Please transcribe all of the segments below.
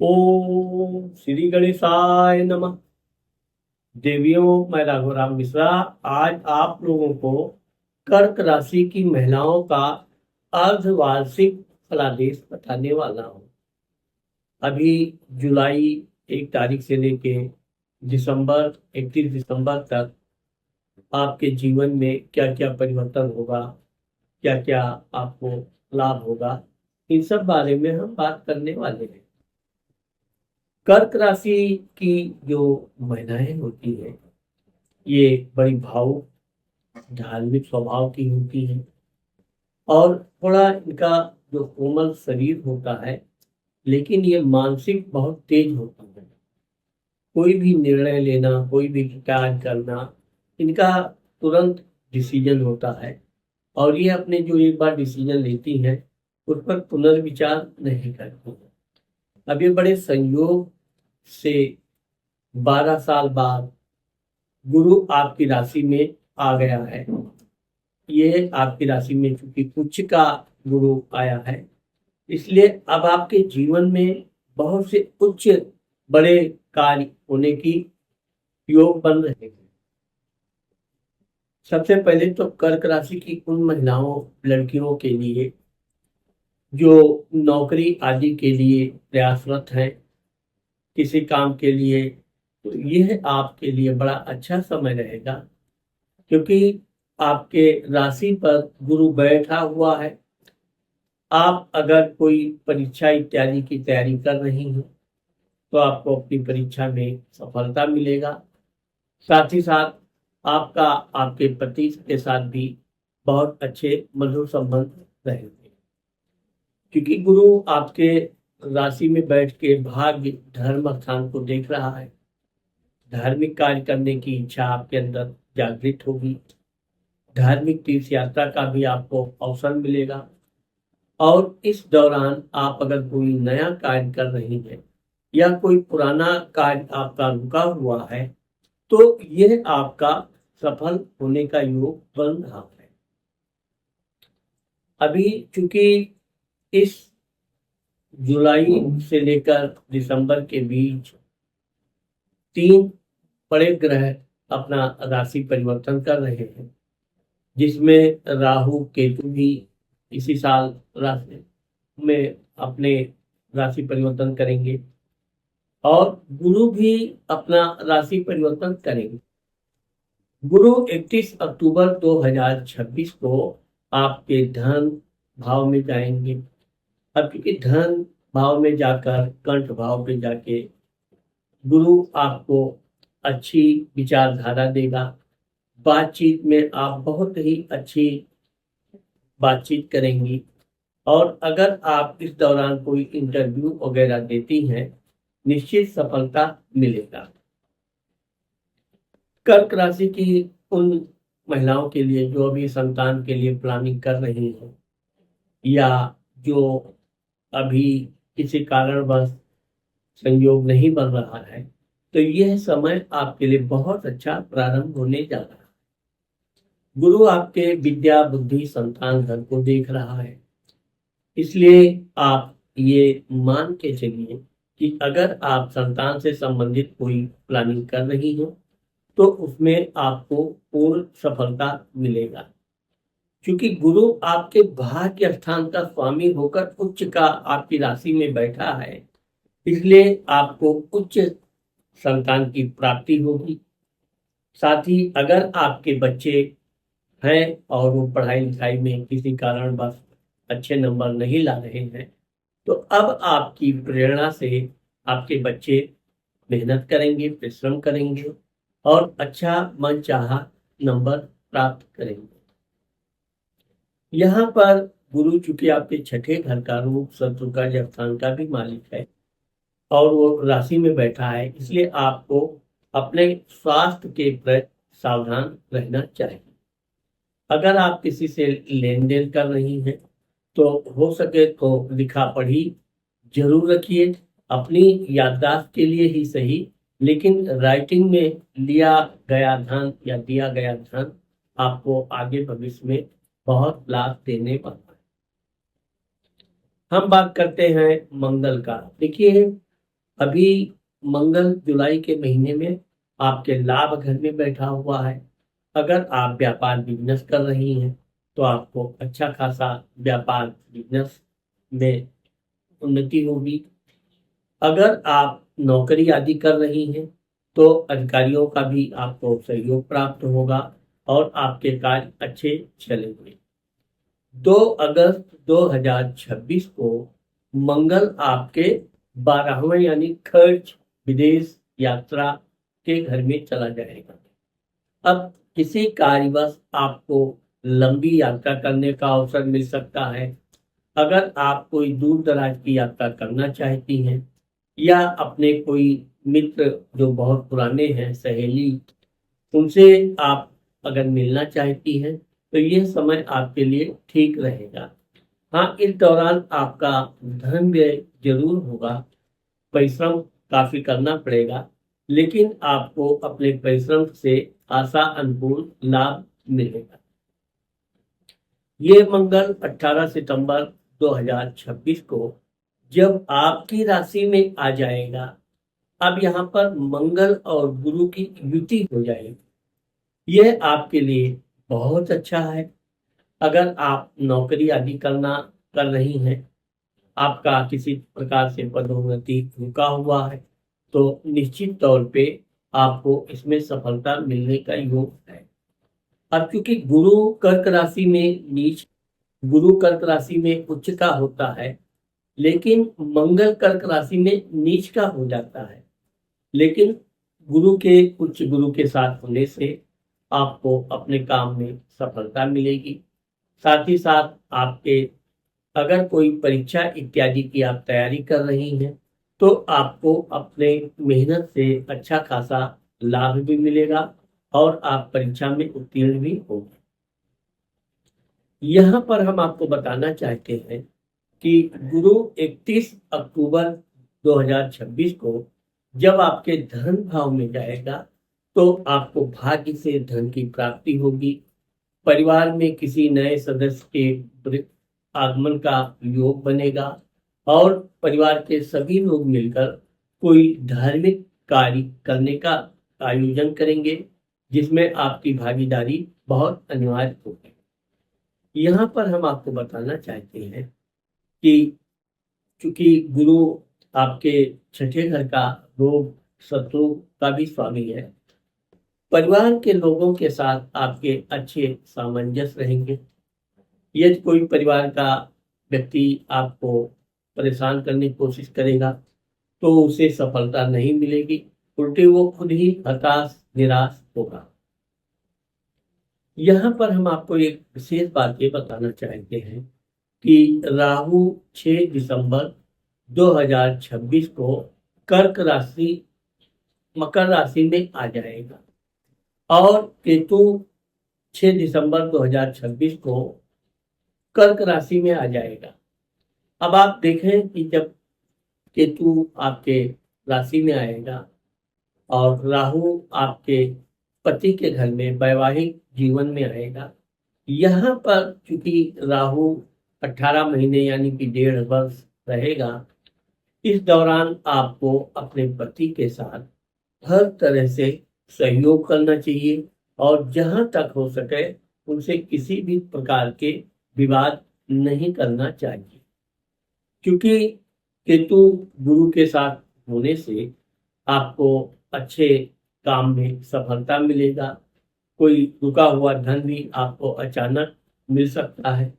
ओम श्री गणेशाय नमः। देवियों, मैं राघवराम मिश्रा आज आप लोगों को कर्क राशि की महिलाओं का अर्धवार्षिक फलादेश बताने वाला हूँ। अभी जुलाई 1 तारीख से लेके दिसंबर 31 दिसंबर तक आपके जीवन में क्या क्या परिवर्तन होगा, क्या क्या आपको लाभ होगा, इन सब बारे में हम बात करने वाले हैं। कर्क राशि की जो महिलाएं होती हैं, ये बड़ी भावुक धार्मिक स्वभाव की होती हैं और थोड़ा इनका जो कोमल शरीर होता है, लेकिन ये मानसिक बहुत तेज होता है। कोई भी निर्णय लेना, कोई भी कार्य करना, इनका तुरंत डिसीजन होता है और ये अपने जो एक बार डिसीजन लेती हैं उस पर पुनर्विचार नहीं करती हैं। अब ये बड़े संयोग से 12 साल बाद गुरु आपकी राशि में आ गया है। ये आपकी राशि में चूंकि उच्च का गुरु आया है, इसलिए अब आपके जीवन में बहुत से उच्च बड़े कार्य होने की योग बन रहे हैं। सबसे पहले तो कर्क राशि की उन महिलाओं, लड़कियों के लिए जो नौकरी आदि के लिए प्रयासरत हैं, किसी काम के लिए, तो यह आपके लिए बड़ा अच्छा समय रहेगा, क्योंकि आपके राशि पर गुरु बैठा हुआ है। आप अगर कोई परीक्षा इत्यादि की तैयारी कर रही हैं तो आपको अपनी परीक्षा में सफलता मिलेगा। साथ ही साथ आपका आपके पति के साथ भी बहुत अच्छे मधुर संबंध रहेंगे, क्योंकि गुरु आपके राशि में बैठ के भाग्य धर्म स्थान को देख रहा है। धार्मिक कार्य करने की इच्छा आपके अंदर जागृत होगी। धार्मिक तीर्थ यात्रा का भी आपको अवसर मिलेगा और इस दौरान आप अगर कोई नया कार्य कर रही हैं या कोई पुराना कार्य आपका रुका हुआ है, तो यह आपका सफल होने का योग बन रहा है। अभी चूंकि इस जुलाई से लेकर दिसंबर के बीच 3 बड़े ग्रह अपना राशि परिवर्तन कर रहे हैं, जिसमें राहु केतु भी इसी साल राशि में अपने राशि परिवर्तन करेंगे और गुरु भी अपना राशि परिवर्तन करेंगे। गुरु 31 अक्टूबर 2026 को आपके धन भाव में जाएंगे। अब क्योंकि धन भाव में जाकर कंठ भाव में जाके गुरु आपको अच्छी विचारधारा देगा। बातचीत में आप बहुत ही अच्छी बातचीत करेंगी और अगर आप इस दौरान कोई इंटरव्यू वगैरह देती हैं, निश्चित सफलता मिलेगा। कर्क राशि की उन महिलाओं के लिए जो अभी संतान के लिए प्लानिंग कर रही हैं या जो अभी किसी कारणवश संयोग नहीं बन रहा है, तो यह समय आपके लिए बहुत अच्छा प्रारंभ होने जा रहा है। गुरु आपके विद्या बुद्धि संतान घर को देख रहा है, इसलिए आप ये मान के चलिए कि अगर आप संतान से संबंधित कोई प्लानिंग कर रही हो तो उसमें आपको पूर्ण सफलता मिलेगा। क्योंकि गुरु आपके भाग्य स्थान का स्वामी होकर उच्च का आपकी राशि में बैठा है, इसलिए आपको उच्च संतान की प्राप्ति होगी। साथ ही अगर आपके बच्चे हैं और वो पढ़ाई लिखाई में किसी कारणवश अच्छे नंबर नहीं ला रहे हैं, तो अब आपकी प्रेरणा से आपके बच्चे मेहनत करेंगे, परिश्रम करेंगे और अच्छा मनचाहा नंबर प्राप्त करेंगे। यहाँ पर गुरु चूंकि आपके छठे घर का रूप शत्रु का स्थान का भी मालिक है और वो राशि में बैठा है, इसलिए आपको अपने स्वास्थ्य के प्रति सावधान रहना चाहिए। अगर आप किसी से लेन देन कर रही हैं तो हो सके तो लिखा पढ़ी जरूर रखिए, अपनी याददाश्त के लिए ही सही, लेकिन राइटिंग में लिया गया धन या दिया गया धन आपको आगे भविष्य में बहुत लाभ देने वाला है। हम बात करते हैं मंगल का। देखिए, अभी मंगल जुलाई के महीने में आपके लाभ घर में बैठा हुआ है। अगर आप व्यापार बिजनेस कर रही हैं तो आपको अच्छा खासा व्यापार बिजनेस में उन्नति होगी। अगर आप नौकरी आदि कर रही हैं तो अधिकारियों का भी आपको सहयोग प्राप्त होगा और आपके कार्य अच्छे चलेंगे। 2 अगस्त 2026 को मंगल आपके 12वें यानी खर्च विदेश यात्रा के घर में चला जाएगा। अब किसी कार्यवश आपको लंबी यात्रा करने का अवसर मिल सकता है। अगर आप कोई दूर दराज की यात्रा करना चाहती हैं या अपने कोई मित्र जो बहुत पुराने हैं, सहेली, उनसे आप अगर मिलना चाहती हैं तो यह समय आपके लिए ठीक रहेगा। हाँ, इस दौरान आपका धन व्यय जरूर होगा, परिश्रम काफी करना पड़ेगा, लेकिन आपको अपने परिश्रम से आशा अनुकूल लाभ मिलेगा। ये मंगल 18 सितंबर 2026 को जब आपकी राशि में आ जाएगा, अब यहाँ पर मंगल और गुरु की युति हो जाएगी। यह आपके लिए बहुत अच्छा है। अगर आप नौकरी आदि कर रही हैं, आपका किसी प्रकार से पदोन्नति रुका हुआ है तो निश्चित तौर पे आपको इसमें सफलता मिलने का योग है। अब क्योंकि गुरु कर्क राशि में उच्च का होता है, लेकिन मंगल कर्क राशि में नीच का हो जाता है। लेकिन उच्च गुरु के साथ होने से आपको अपने काम में सफलता मिलेगी। साथ ही साथ आपके अगर कोई परीक्षा इत्यादि की आप तैयारी कर रही हैं तो आपको अपने मेहनत से अच्छा खासा लाभ भी मिलेगा और आप परीक्षा में उत्तीर्ण भी होंगे। यहाँ पर हम आपको बताना चाहते हैं कि गुरु 31 अक्टूबर 2026 को जब आपके धन भाव में जाएगा तो आपको भाग्य से धन की प्राप्ति होगी। परिवार में किसी नए सदस्य के आगमन का योग बनेगा और परिवार के सभी लोग मिलकर कोई धार्मिक कार्य करने का आयोजन करेंगे, जिसमें आपकी भागीदारी बहुत अनिवार्य होगी। यहाँ पर हम आपको बताना चाहते हैं कि चूंकि गुरु आपके छठे घर का रोग शत्रु का भी स्वामी है, परिवार के लोगों के साथ आपके अच्छे सामंजस्य रहेंगे। यदि कोई परिवार का व्यक्ति आपको परेशान करने की कोशिश करेगा तो उसे सफलता नहीं मिलेगी, उल्टे वो खुद ही हताश निराश होगा। यहाँ पर हम आपको एक विशेष बात ये बताना चाहते हैं कि राहु 6 दिसंबर 2026 को मकर राशि में आ जाएगा और केतु 6 दिसंबर 2026 को कर्क राशि में आ जाएगा। अब आप देखें कि जब केतु आपके राशि में आएगा और राहु आपके पति के घर में वैवाहिक जीवन में आएगा, यहाँ पर चूंकि राहु 18 महीने यानी कि 1.5 वर्ष रहेगा, इस दौरान आपको अपने पति के साथ हर तरह से सहयोग करना चाहिए और जहां तक हो सके उनसे किसी भी प्रकार के विवाद नहीं करना चाहिए, क्योंकि केतु गुरु के साथ होने से आपको अच्छे काम में सफलता मिलेगा। कोई रुका हुआ धन भी आपको अचानक मिल सकता है।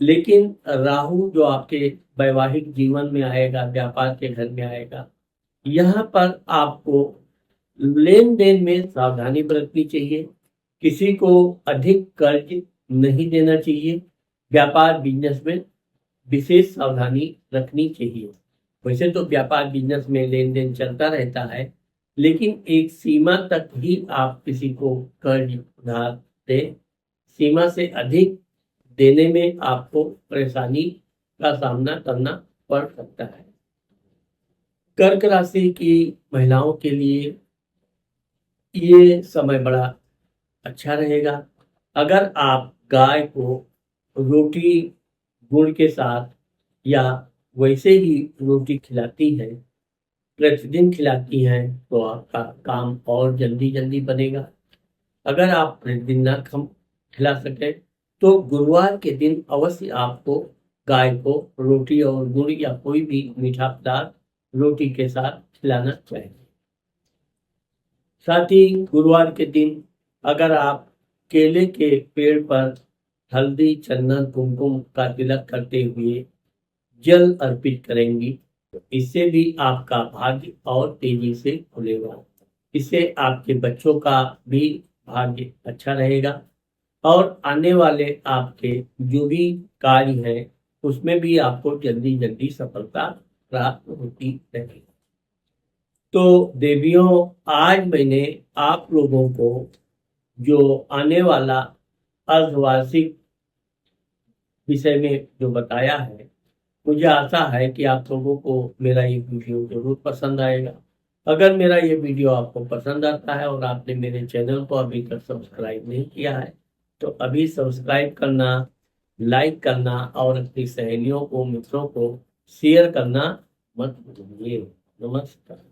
लेकिन राहु जो आपके वैवाहिक जीवन में आएगा, व्यापार के घर में आएगा, यहाँ पर आपको लेन देन में सावधानी बरतनी चाहिए। किसी को अधिक कर्ज नहीं देना चाहिए। व्यापार बिजनेस में विशेष सावधानी रखनी चाहिए। वैसे तो व्यापार बिजनेस में लेन देन चलता रहता है, लेकिन एक सीमा तक ही आप किसी को कर्ज उधार दें। सीमा से अधिक देने में आपको परेशानी का सामना करना पड़ सकता है। कर्क राशि की महिलाओं के लिए ये समय बड़ा अच्छा रहेगा। अगर आप गाय को रोटी गुड़ के साथ या वैसे ही रोटी खिलाती हैं प्रतिदिन खिलाती हैं तो आपका काम और जल्दी जल्दी बनेगा। अगर आप प्रतिदिन ना खिला सके तो गुरुवार के दिन अवश्य आपको गाय को रोटी और गुड़ या कोई भी मीठा पदार्थ रोटी के साथ खिलाना चाहिए। साथ ही गुरुवार के दिन अगर आप केले के पेड़ पर हल्दी, चंदन, कुमकुम का तिलक करते हुए जल अर्पित करेंगी तो इससे भी आपका भाग्य और तेजी से खुलेगा। इससे आपके बच्चों का भी भाग्य अच्छा रहेगा और आने वाले आपके जो भी कार्य हैं उसमें भी आपको जल्दी जल्दी सफलता प्राप्त होती रहेगी। तो देवियों, आज मैंने आप लोगों को जो आने वाला अर्धवार्षिक विषय में जो बताया है, मुझे आशा है कि आप लोगों को मेरा ये वीडियो जरूर पसंद आएगा। अगर मेरा ये वीडियो आपको पसंद आता है और आपने मेरे चैनल को अभी तक सब्सक्राइब नहीं किया है तो अभी सब्सक्राइब करना, लाइक करना और अपनी सहेलियों को, मित्रों को शेयर करना मत भूलिए। नमस्कार।